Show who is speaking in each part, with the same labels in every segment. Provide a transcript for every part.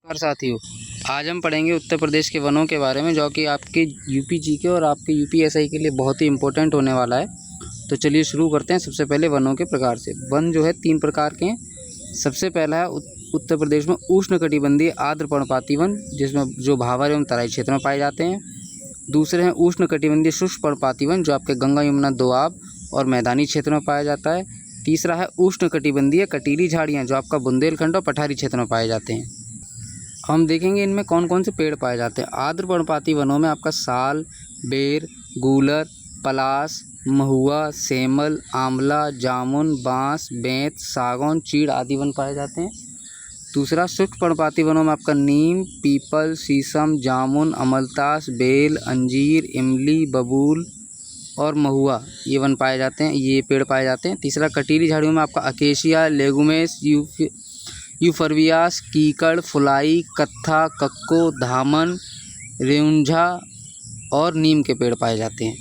Speaker 1: नमस्कार साथियों, आज हम पढ़ेंगे उत्तर प्रदेश के वनों के बारे में, जो कि आपके यूपी जीके और आपके यूपीएसआई के लिए बहुत ही इम्पोर्टेंट होने वाला है। तो चलिए शुरू करते हैं। सबसे पहले वनों के प्रकार से। वन जो है 3 प्रकार के हैं। सबसे पहला है उत्तर प्रदेश में उष्णकटिबंधीय आर्द्र पर्णपाती वन, जिसमें जो भावर एवं तराई क्षेत्र में पाए जाते हैं। दूसरे हैं उष्णकटिबंधीय शुष्क पर्णपाती वन, जो आपके गंगा यमुना दोआब और मैदानी क्षेत्र में पाया जाता है। तीसरा है उष्णकटिबंधीय कटीली झाड़ियाँ, जो आपका बुंदेलखंड और पठारी क्षेत्र में पाए जाते हैं। हम देखेंगे इनमें कौन कौन से पेड़ पाए जाते हैं। आर्द्र पर्णपाती वनों में आपका साल, बेर, गूलर, पलास, महुआ, सेमल, आंवला, जामुन, बांस, बेंत, सागौन, चीड़ आदि वन पाए जाते हैं। दूसरा शुष्क पर्णपाती वनों में आपका नीम, पीपल, शीशम, जामुन, अमलतास, बेल, अंजीर, इमली, बबूल और महुआ, ये वन पाए जाते हैं, ये पेड़ पाए जाते हैं। तीसरा कटीली झाड़ियों में आपका अकेशिया, लेगुमेस, यूफरबियास, कीकड़, फुलाई, कत्था, कक्को, धामन, रेउंझा और नीम के पेड़ पाए जाते हैं।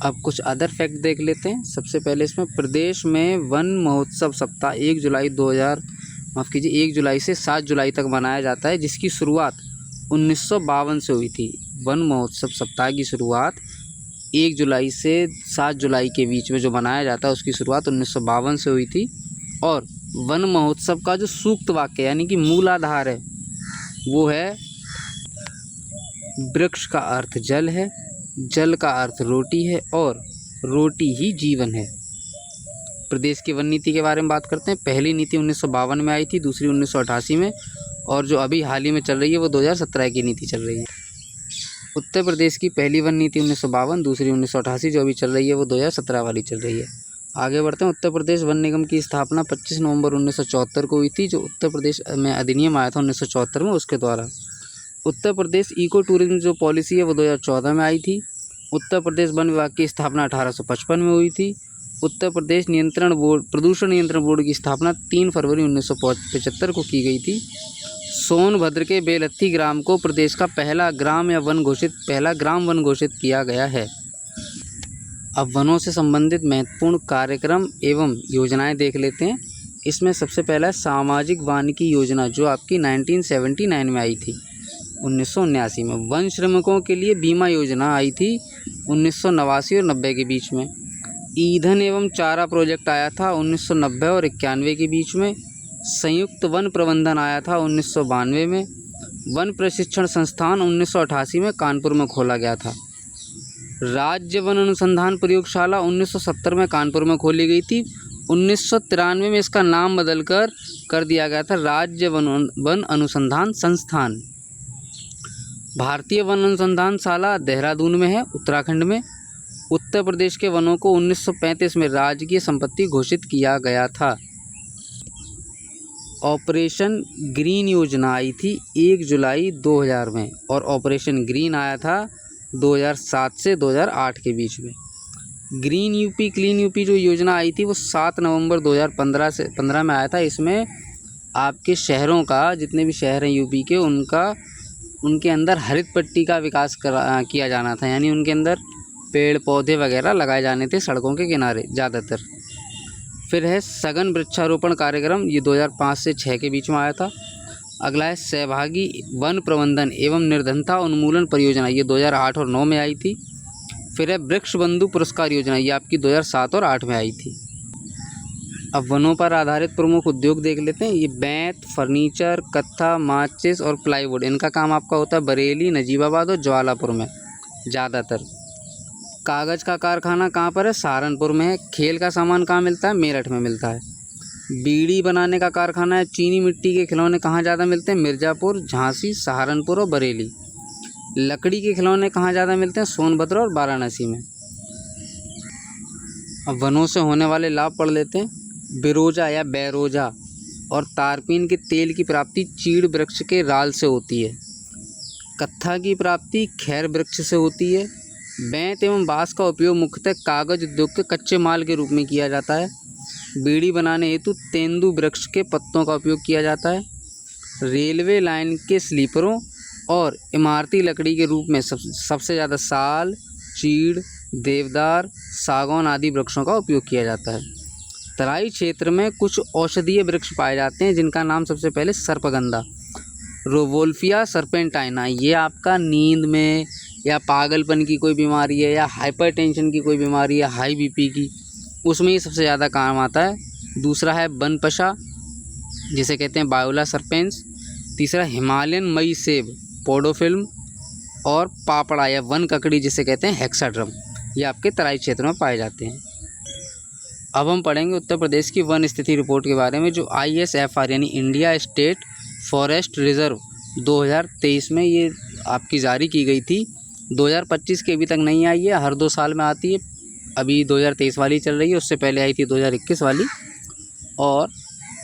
Speaker 1: अब कुछ अदर फैक्ट देख लेते हैं। सबसे पहले इसमें प्रदेश में वन महोत्सव सप्ताह 1 जुलाई से 7 जुलाई तक मनाया जाता है, जिसकी शुरुआत 1952 से हुई थी। वन महोत्सव सप्ताह की शुरुआत 1 जुलाई से 7 जुलाई के बीच में जो मनाया जाता है, उसकी शुरुआत 1952 से हुई थी। और वन महोत्सव का जो सूक्त वाक्य यानी कि मूल आधार है, वो है वृक्ष का अर्थ जल है, जल का अर्थ रोटी है और रोटी ही जीवन है। प्रदेश की वन नीति के बारे में बात करते हैं। पहली नीति 1952 में आई थी, दूसरी 1988 में, और जो अभी हाल ही में चल रही है वो 2017 की नीति चल रही है। उत्तर प्रदेश की पहली वन नीति 1952, दूसरी 1988, जो अभी चल रही है वो 2017 वाली चल रही है। आगे बढ़ते हैं। उत्तर प्रदेश वन निगम की स्थापना 25 नवंबर 1974 को हुई थी, जो उत्तर प्रदेश में अधिनियम आया था 1974 में, उसके द्वारा। उत्तर प्रदेश इको टूरिज्म जो पॉलिसी है वो 2014 में आई थी। उत्तर प्रदेश वन विभाग की स्थापना 1855 में हुई थी। उत्तर प्रदेश प्रदूषण नियंत्रण बोर्ड की स्थापना 3 फरवरी 1975 को की गई थी। सोनभद्र के बेलत्ती ग्राम को प्रदेश का पहला ग्राम वन घोषित किया गया है। अब वनों से संबंधित महत्वपूर्ण कार्यक्रम एवं योजनाएं देख लेते हैं। इसमें सबसे पहला है सामाजिक वानिकी योजना, जो आपकी 1979 में आई थी। 1979 में वन श्रमिकों के लिए बीमा योजना आई थी 1989 और 90 के बीच में। ईंधन एवं चारा प्रोजेक्ट आया था 1990 और 91 के बीच में। संयुक्त वन प्रबंधन आया था 1992 में। वन प्रशिक्षण संस्थान 1988 में कानपुर में खोला गया था। राज्य वन अनुसंधान प्रयोगशाला 1970 में कानपुर में खोली गई थी। 1993 में इसका नाम बदलकर कर दिया गया था राज्य वन अनुसंधान संस्थान। भारतीय वन अनुसंधान शाला देहरादून में है, उत्तराखंड में। उत्तर प्रदेश के वनों को 1935 में राजकीय संपत्ति घोषित किया गया था। ऑपरेशन ग्रीन योजना आई थी 1 जुलाई 2000 में, और ऑपरेशन ग्रीन आया था 2007 से 2008 के बीच में। ग्रीन यूपी क्लीन यूपी जो योजना आई थी वो 7 नवंबर 2015 में आया था। इसमें आपके शहरों का, जितने भी शहर हैं यूपी के, उनके अंदर हरित पट्टी का विकास किया जाना था, यानी उनके अंदर पेड़ पौधे वगैरह लगाए जाने थे सड़कों के किनारे ज़्यादातर। फिर है सघन वृक्षारोपण कार्यक्रम, ये 2005 से 6 के बीच में आया था। अगला है सहभागी वन प्रबंधन एवं निर्धनता उन्मूलन परियोजना, ये 2008 और 9 में आई थी। फिर है वृक्ष बंधु पुरस्कार योजना, ये आपकी 2007 और 8 में आई थी। अब वनों पर आधारित प्रमुख उद्योग देख लेते हैं। ये बेंत, फर्नीचर, कत्था, माचिस और प्लाईवुड, इनका काम आपका होता है बरेली, नजीबाबाद और ज्वालापुर में ज़्यादातर। कागज़ का कारखाना कहाँ पर है? सहारनपुर में है। खेल का सामान कहाँ मिलता है? मेरठ में मिलता है। बीड़ी बनाने का कारखाना है। चीनी मिट्टी के खिलौने कहाँ ज़्यादा मिलते हैं? मिर्ज़ापुर, झांसी, सहारनपुर और बरेली। लकड़ी के खिलौने कहाँ ज़्यादा मिलते हैं? सोनभद्र और वाराणसी में। अब वनों से होने वाले लाभ पढ़ लेते हैं। बिरोजा या बैरोजा और तारपीन के तेल की प्राप्ति चीड़ वृक्ष के राल से होती है। कत्था की प्राप्ति खैर वृक्ष से होती है। बेंत एवं बाँस का उपयोग मुख्यतः कागज़ उद्योग के कच्चे माल के रूप में किया जाता है। बीड़ी बनाने हेतु तेंदू वृक्ष के पत्तों का उपयोग किया जाता है। रेलवे लाइन के स्लीपरों और इमारती लकड़ी के रूप में सबसे ज़्यादा साल, चीड़, देवदार, सागौन आदि वृक्षों का उपयोग किया जाता है। तराई क्षेत्र में कुछ औषधीय वृक्ष पाए जाते हैं, जिनका नाम सबसे पहले सर्पगंधा रोवोल्फिया सर्पेंटाइना, ये आपका नींद में या पागलपन की कोई बीमारी है या हाइपरटेंशन की कोई बीमारी है, हाई बीपी की, उसमें ये सबसे ज़्यादा काम आता है। दूसरा है बनपशा, जिसे कहते हैं बायोला सर्पेंस। तीसरा हिमालयन मई सेब पोडोफिल्म, और पापड़ा या वन ककड़ी जिसे कहते हैं हेक्साड्रम, ये आपके तराई क्षेत्र में पाए जाते हैं। अब हम पढ़ेंगे उत्तर प्रदेश की वन स्थिति रिपोर्ट के बारे में, जो ISFR यानी इंडिया स्टेट फॉरेस्ट रिजर्व 2023 में ये आपकी जारी की गई थी। 2025 की अभी तक नहीं आई है, हर 2 साल में आती है। अभी 2023 वाली चल रही है, उससे पहले आई थी 2021 वाली, और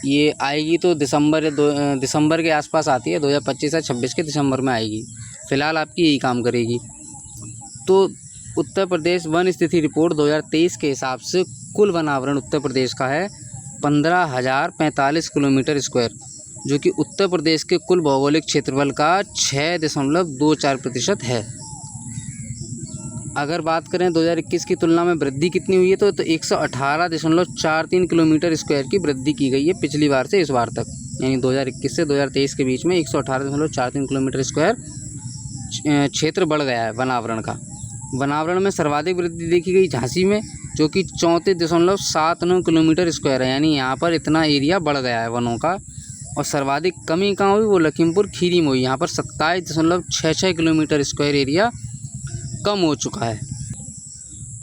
Speaker 1: ये आएगी तो दिसंबर के आसपास आती है, 2025 या 26 के दिसंबर में आएगी। फ़िलहाल आपकी यही काम करेगी। तो उत्तर प्रदेश वन स्थिति रिपोर्ट 2023 के हिसाब से कुल वन आवरण उत्तर प्रदेश का है 15,045 किलोमीटर स्क्वायर, जो कि उत्तर प्रदेश के कुल भौगोलिक क्षेत्रफल का 6.24% है। अगर बात करें 2021 की तुलना में वृद्धि कितनी हुई है, तो 118.43 किलोमीटर स्क्वायर की वृद्धि की गई है पिछली बार से इस बार तक, यानी 2021 से 2023 के बीच में 118.43 किलोमीटर स्क्वायर क्षेत्र बढ़ गया है वनावरण का। वनावरण में सर्वाधिक वृद्धि देखी गई झांसी में, जो कि 34.79 किलोमीटर स्क्वायर है, यानी यहाँ पर इतना एरिया बढ़ गया है वनों का। और सर्वाधिक कमी कहाँ हुई, वो लखीमपुर खीरी में हुई, यहाँ पर 27.66 किलोमीटर स्क्वायर एरिया कम हो चुका है।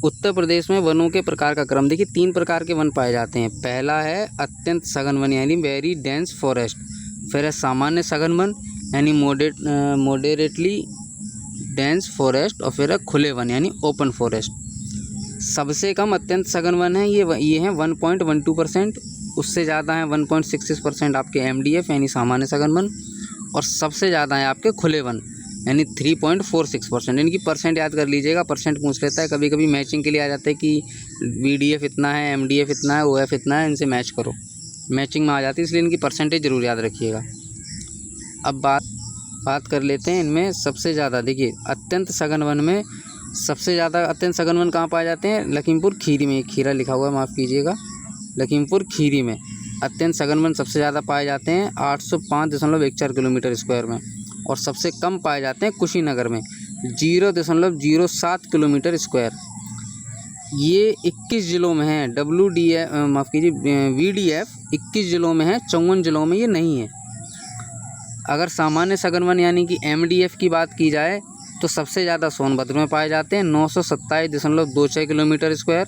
Speaker 1: उत्तर प्रदेश में वनों के प्रकार का क्रम देखिए, 3 प्रकार के वन पाए जाते हैं। पहला है अत्यंत सघन वन यानी वेरी डेंस फॉरेस्ट, फिर है सामान्य सघन वन यानी मॉडरेटली डेंस फॉरेस्ट, और फिर है खुले वन यानी ओपन फॉरेस्ट। सबसे कम अत्यंत सघन वन है ये हैं 1.12%, उससे ज़्यादा है 1.66% आपके MDF यानी सामान्य सघन वन, और सबसे ज़्यादा है आपके खुले वन यानी 3.46%। इनकी परसेंट याद कर लीजिएगा, परसेंट पूछ लेता है कभी कभी, मैचिंग के लिए आ जाता है कि VDF इतना है, MDF इतना है, OF इतना है, इनसे मैच करो, मैचिंग में आ जाती है, इसलिए इनकी परसेंटेज ज़रूर याद रखिएगा। अब बात कर लेते हैं इनमें सबसे ज़्यादा। देखिए अत्यंत सघन वन में सबसे ज़्यादा अत्यंत सघन वन कहाँ पाए जाते हैं, लखीमपुर खीरी में, खीरा लिखा हुआ है माफ़ कीजिएगा, लखीमपुर खीरी में अत्यंत सघन वन सबसे ज़्यादा पाए जाते हैं 805.14 किलोमीटर स्क्वायर में, और सबसे कम पाए जाते हैं कुशीनगर में 0.07 किलोमीटर स्क्वायर। ये 21 ज़िलों में है, VDF 21 ज़िलों में है, 54 ज़िलों में ये नहीं है। अगर सामान्य सघन वन यानी कि MDF की बात की जाए तो सबसे ज़्यादा सोनभद्र में पाए जाते हैं 927.26 किलोमीटर स्क्वायर।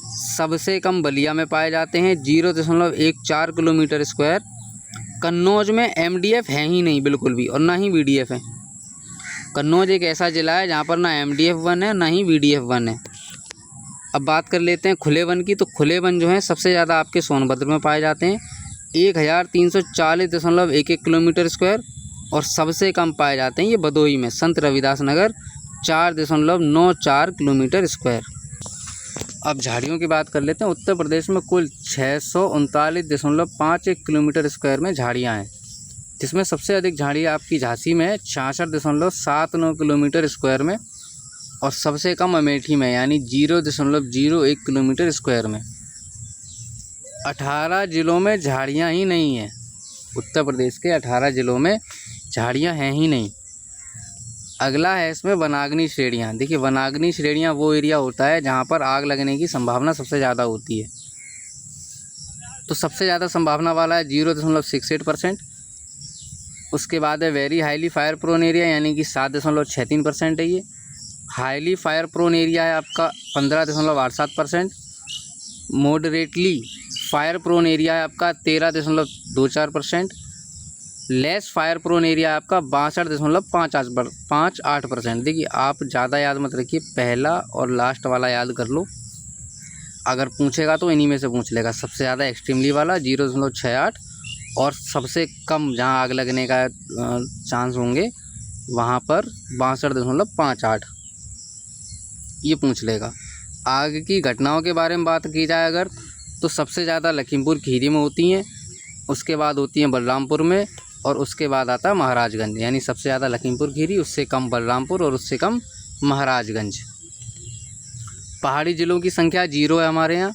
Speaker 1: सबसे कम बलिया में पाए जाते हैं 0.14 किलोमीटर स्क्वायर। कन्नौज में MDF है ही नहीं बिल्कुल भी, और ना ही VDF है। कन्नौज एक ऐसा ज़िला है जहाँ पर ना MDF वन है ना ही VDF वन है। अब बात कर लेते हैं खुले वन की, तो खुले वन जो हैं सबसे ज़्यादा आपके सोनभद्र में पाए जाते हैं 1340.11 किलोमीटर स्क्वायर, और सबसे कम पाए जाते हैं ये भदोही में, संत रविदास नगर 4.94 किलोमीटर स्क्वायर। अब झाड़ियों की बात कर लेते हैं। उत्तर प्रदेश में कुल 639.51 किलोमीटर स्क्वायर में झाड़ियाँ हैं, जिसमें सबसे अधिक झाड़ियाँ आपकी झांसी में है 66.79 किलोमीटर स्क्वायर में, और सबसे कम अमेठी में यानी 0.01 किलोमीटर स्क्वायर में। 18 ज़िलों में झाड़ियाँ ही नहीं हैं, उत्तर प्रदेश के 18 ज़िलों में झाड़ियाँ हैं ही नहीं। अगला है इसमें वनाग्नि श्रेणियाँ। देखिए वनाग्नि श्रेणियाँ वो एरिया होता है जहाँ पर आग लगने की संभावना सबसे ज़्यादा होती है। तो सबसे ज़्यादा संभावना वाला है 0.68%। उसके बाद है very highly fire prone area यानी कि 7.63% है ये। हाईली फायर प्रोन एरिया है आपका 15.87%। मॉडरेटली फायर प्रोन एरिया है आपका 13.24%। लेस फायर प्रोन एरिया है आपका 62.58%। देखिए आप ज़्यादा याद मत रखिए, पहला और लास्ट वाला याद कर लो, अगर पूछेगा तो इन्हीं में से पूछ लेगा। सबसे ज़्यादा एक्सट्रीमली वाला 0.68, और सबसे कम जहाँ आग लगने का चांस होंगे वहाँ पर 62.58, ये पूछ लेगा। आग की घटनाओं के बारे में बात की जाए अगर, तो सबसे ज़्यादा लखीमपुर खीरी में होती हैं, उसके बाद होती हैं बलरामपुर में, और उसके बाद आता है महाराजगंज। यानी सबसे ज़्यादा लखीमपुर खीरी, उससे कम बलरामपुर और उससे कम महाराजगंज। पहाड़ी ज़िलों की संख्या 0 है हमारे यहाँ।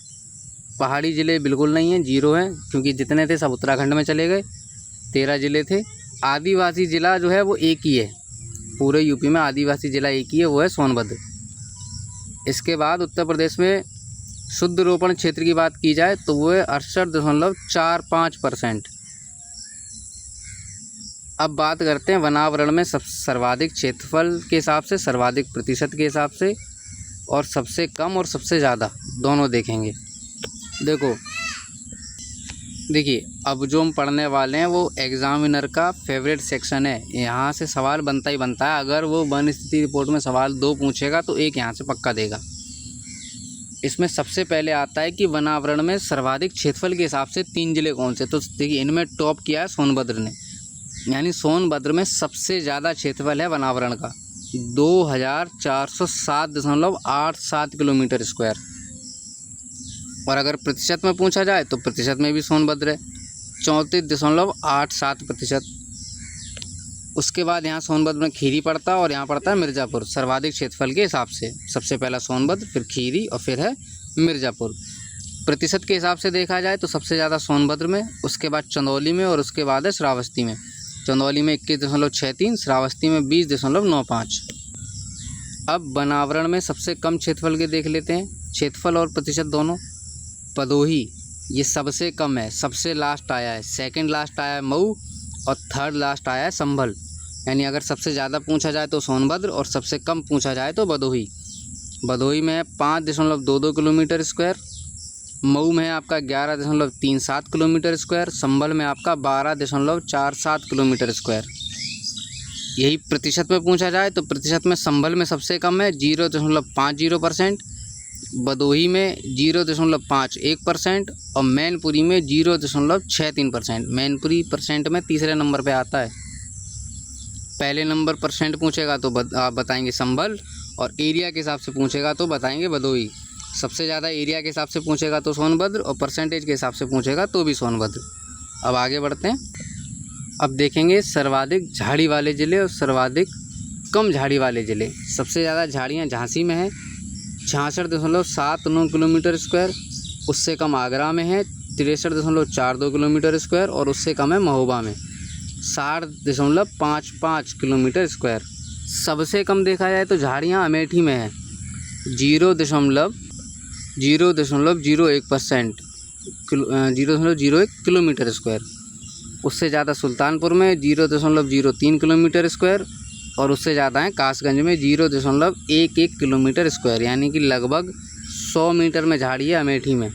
Speaker 1: पहाड़ी ज़िले बिल्कुल नहीं हैं, 0 हैं, क्योंकि जितने थे सब उत्तराखंड में चले गए। 13 ज़िले थे, आदिवासी ज़िला जो है वो एक ही है, पूरे यूपी में आदिवासी ज़िला एक ही है, वो है सोनभद्र। इसके बाद उत्तर प्रदेश में शुद्ध रोपण क्षेत्र की बात की जाए तो वो है 68.45%। अब बात करते हैं वनावरण में सर्वाधिक क्षेत्रफल के हिसाब से, सर्वाधिक प्रतिशत के हिसाब से, और सबसे कम और सबसे ज़्यादा दोनों देखेंगे। देखिए अब जो हम पढ़ने वाले हैं वो एग्जामिनर का फेवरेट सेक्शन है। यहाँ से सवाल बनता ही बनता है। अगर वो वन स्थिति रिपोर्ट में सवाल 2 पूछेगा तो 1 यहाँ से पक्का देगा। इसमें सबसे पहले आता है कि वनावरण में सर्वाधिक क्षेत्रफल के हिसाब से 3 जिले कौन से। तो देखिए इनमें टॉप किया है सोनभद्र ने, यानी सोनभद्र में सबसे ज़्यादा क्षेत्रफल है वनावरण का, 2407.87 किलोमीटर स्क्वायर। और अगर प्रतिशत में पूछा जाए तो प्रतिशत में भी सोनभद्र है, 34.87%। उसके बाद यहाँ सोनभद्र में खीरी पड़ता है और यहाँ पड़ता है मिर्ज़ापुर, सर्वाधिक क्षेत्रफल के हिसाब से। सबसे पहला सोनभद्र, फिर खीरी और फिर है मिर्ज़ापुर। प्रतिशत के हिसाब से देखा जाए तो सबसे ज़्यादा सोनभद्र में, उसके बाद चंदौली में और उसके बाद है श्रावस्ती में। चंदौली में 21.63, श्रावस्ती में 20.95। अब वनावरण में सबसे कम क्षेत्रफल के देख लेते हैं, क्षेत्रफल और प्रतिशत दोनों। भदोही ये सबसे कम है, सबसे लास्ट आया है, सेकंड लास्ट आया है मऊ और थर्ड लास्ट आया है संभल। यानी अगर सबसे ज़्यादा पूछा जाए तो सोनभद्र और सबसे कम पूछा जाए तो भदोही। भदोही में है 5.22 किलोमीटर स्क्वायर, मऊ में है आपका 11.37 किलोमीटर स्क्वायर, संभल में आपका 12.47 किलोमीटर स्क्वायर। यही प्रतिशत में पूछा जाए तो प्रतिशत में संभल में सबसे कम है 0.50%, भदोही में 0.51% और मैनपुरी में 0.63%। मैनपुरी परसेंट में तीसरे नंबर पे आता है। पहले नंबर परसेंट पूछेगा तो आप बताएंगे संभल, और एरिया के हिसाब से पूछेगा तो बताएंगे भदोही। सबसे ज़्यादा एरिया के हिसाब से पूछेगा तो सोनभद्र, और परसेंटेज के हिसाब से पूछेगा तो भी सोनभद्र। अब आगे बढ़ते हैं। अब देखेंगे सर्वाधिक झाड़ी वाले ज़िले और सर्वाधिक कम झाड़ी वाले ज़िले। सबसे ज़्यादा झाड़ियाँ झांसी में है 66.79 किलोमीटर स्क्वायर, उससे कम आगरा में है 63.42 किलोमीटर स्क्वायर, और उससे कम है महोबा में 60.55 किलोमीटर स्क्वायर। सबसे कम देखा जाए तो झाड़ियाँ अमेठी में है 0.01%, 0.01 किलोमीटर स्क्वायर। उससे ज़्यादा सुल्तानपुर में 0.03 किलोमीटर स्क्वायर, और उससे ज़्यादा है कासगंज में 0.11 किलोमीटर स्क्वायर, यानी कि लगभग 100 मीटर में झाड़ी है अमेठी में।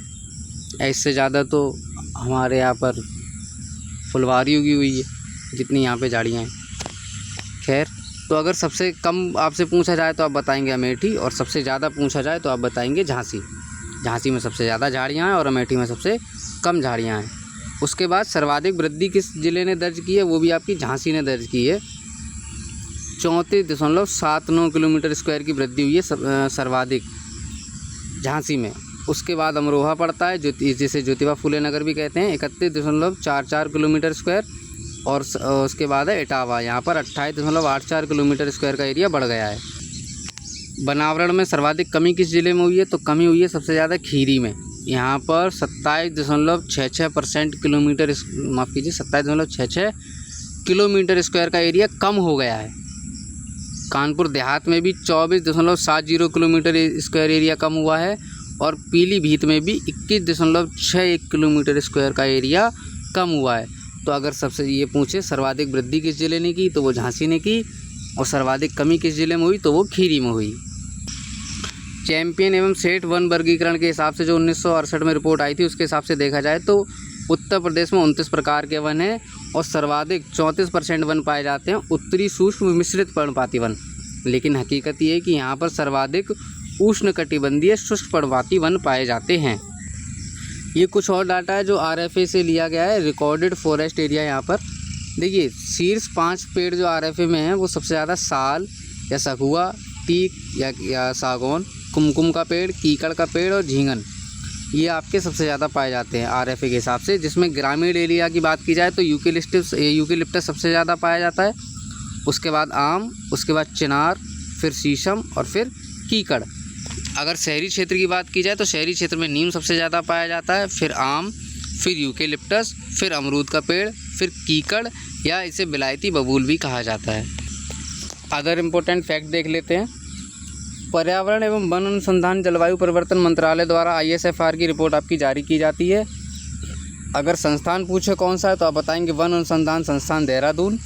Speaker 1: इससे ज़्यादा तो हमारे यहाँ पर फुलवारी उगी हुई है जितनी यहाँ पे झाड़ियाँ हैं। खैर, तो अगर सबसे कम आपसे पूछा जाए तो आप बताएंगे अमेठी, और सबसे ज़्यादा पूछा जाए तो आप बताएंगे झांसी। झांसी में सबसे ज़्यादा झाड़ियाँ हैं और अमेठी में सबसे कम झाड़ियाँ हैं। उसके बाद सर्वाधिक वृद्धि किस ज़िले ने दर्ज की है, वो भी आपकी झांसी ने दर्ज की है। 34.79 किलोमीटर स्क्वायर की वृद्धि हुई है सर्वाधिक झांसी में। उसके बाद अमरोहा पड़ता है, जिसे ज्योतिबा फुले नगर भी कहते हैं, 31.44 किलोमीटर स्क्वायर, और उसके बाद है इटावा, यहाँ पर 28.84 किलोमीटर स्क्वायर का एरिया बढ़ गया है। वनावरण में सर्वाधिक कमी किस ज़िले में हुई है, तो कमी हुई है सबसे ज़्यादा खीरी में। यहाँ पर 27.66% किलोमीटर, माफ़ कीजिए 27.66 किलोमीटर स्क्वायर का एरिया कम हो गया है। कानपुर देहात में भी 24.70 किलोमीटर स्क्वायर एरिया कम हुआ है, और पीलीभीत में भी 21.61 किलोमीटर स्क्वायर का एरिया कम हुआ है। तो अगर सबसे ये पूछे सर्वाधिक वृद्धि किस ज़िले ने की तो वो झांसी ने की, और सर्वाधिक कमी किस ज़िले में हुई तो वो खीरी में हुई। चैंपियन एवं सेठ वन वर्गीकरण के हिसाब से जो 1968 में रिपोर्ट आई थी उसके हिसाब से देखा जाए तो उत्तर प्रदेश में 29 प्रकार के वन हैं, और सर्वाधिक 34% वन पाए जाते हैं उत्तरी सूक्ष्म मिश्रित पर्णपाती वन। लेकिन हकीकत ये है कि यहाँ पर सर्वाधिक उष्णकटिबंधीय शुष्क पर्णपाती वन पाए जाते हैं। ये कुछ और डाटा है जो RFA से लिया गया है, रिकॉर्डेड फॉरेस्ट एरिया। यहाँ पर देखिए शीर्ष 5 पेड़ जो RFA में हैं वो सबसे ज़्यादा साल या सखुआ, टीक या सागौन, कुमकुम का पेड़, कीकड़ का पेड़ और झींगन, ये आपके सबसे ज़्यादा पाए जाते हैं RFA के हिसाब से। जिसमें ग्रामीण एरिया की बात की जाए तो यूकेलिप्टस सबसे ज़्यादा पाया जाता है, उसके बाद आम, उसके बाद चिनार, फिर शीशम और फिर कीकड़। अगर शहरी क्षेत्र की बात की जाए तो शहरी क्षेत्र में नीम सबसे ज़्यादा पाया जाता है, फिर आम, फिर यूकेलिप्टस, फिर अमरूद का पेड़, फिर कीकड़ या इसे विलायती बबूल भी कहा जाता है। अदर इम्पोर्टेंट फैक्ट देख लेते हैं। पर्यावरण एवं वन अनुसंधान जलवायु परिवर्तन मंत्रालय द्वारा ISFR की रिपोर्ट आपकी जारी की जाती है। अगर संस्थान पूछे कौन सा है तो आप बताएंगे वन अनुसंधान संस्थान देहरादून।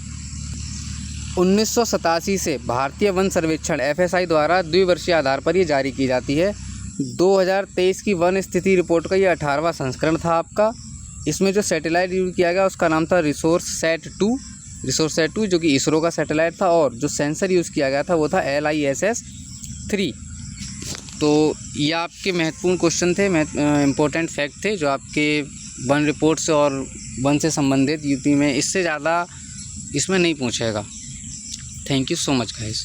Speaker 1: 1987 से भारतीय वन सर्वेक्षण FSI द्वारा द्विवर्षीय आधार पर ये जारी की जाती है। 2023 की वन स्थिति रिपोर्ट का ये 18वां संस्करण था आपका। इसमें जो सैटेलाइट यूज़ किया गया उसका नाम था रिसोर्स सेट 2 जो कि इसरो का सैटेलाइट था, और जो सेंसर यूज़ किया गया था वो था LISS 3। तो ये आपके महत्वपूर्ण क्वेश्चन थे, इम्पोर्टेंट फैक्ट थे जो आपके वन रिपोर्ट से और वन से संबंधित यूपी में, इससे ज़्यादा इसमें नहीं पूछेगा। Thank you so much guys.